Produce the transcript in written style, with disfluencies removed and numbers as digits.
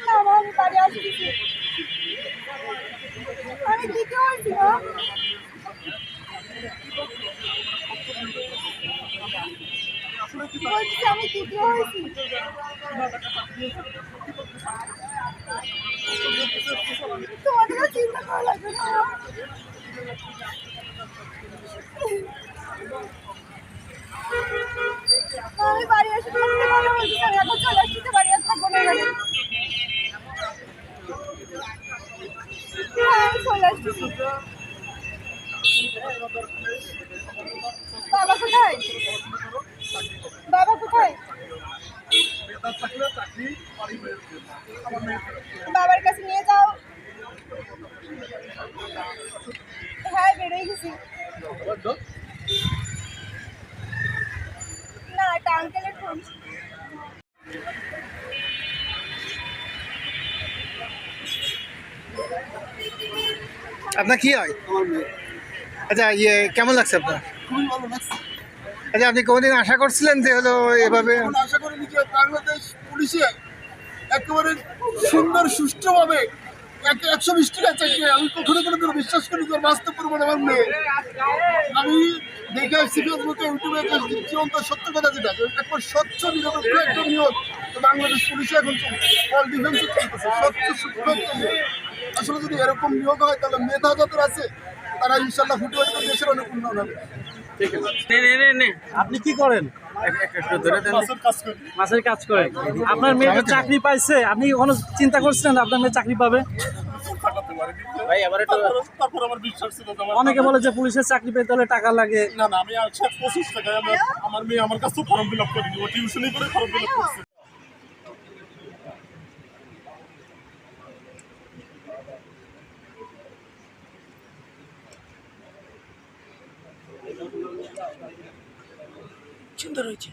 না মা, আমি বাড়ি আসতেছি। আমি দ্বিতীয় হয়েছি না, বলছি আমি দ্বিতীয় হয়েছি। তোমাদেরও চিন্তা করা লাগবে না। আমি বাড়ি এসে তোমার সাথে কথা বলতে চাই, এখন চলে আসতে বাড়ি আর থাকবো না এখানে। হ্যাঁ, আমি চলে আসতেছি। বাবা কোথায়? বাবা কোথায়? বাবার কাছে নিয়ে যাও। হ্যাঁ, বেরোয় গেছি। না, এটা আঙ্কেলের ফোন। আপনার কি হয়? আমার মেয়ে। আচ্ছা, কেমন লাগছে আপনার? খুবই ভালো লাগছে। আচ্ছা, আপনি কোনোদিন আশা করছিলেন যে হলো এভাবে? এখন আশা করিনি যে বাংলাদেশ পুলিশে একেবারে সুন্দর সুষ্ঠুভাবে 120 টাকা চাইছে। আমি কখনো কোনোদিন বিশ্বাস করি যে বাস্তব প্রমাণ আমার মেয়ে। আমি দেখে আসছি ফেসবুকে, ইউটিউবে জীবন্ত সত্য কথা, যেটা একবার স্বচ্ছ নিরপেক্ষ একটা নিয়োগ বাংলাদেশ পুলিশে এখন অল ডিফেন্সে চলতেছে, স্বচ্ছ সূক্ষ্ম একটা নিয়োগ। আসলে যদি এরকম নিয়োগ হয় তাহলে মেধা যাদের আছে তারা ইনশাল্লাহ ফুটে উঠবে, দেশের অনেক উন্নয়ন হবে। আপনি কি করেন? মাছের কাজ করেন। আপনার মেয়ে তো চাকরি পাইছে, আপনি কি কোনো চিন্তা করছিলেন আপনার মেয়ে চাকরি পাবে? তারপর আমার বিশ্বাস ছিল যে অনেকে বলে যে পুলিশের চাকরি পেতে হলে টাকা লাগে। না না, আমি 25 টাকায় আমার মেয়ে আমার কাছে ফর্ম ফিল আপ করে দিব, টিউশনই করে ফর্ম ফিল আপ করছে। সুন্দর হয়েছে।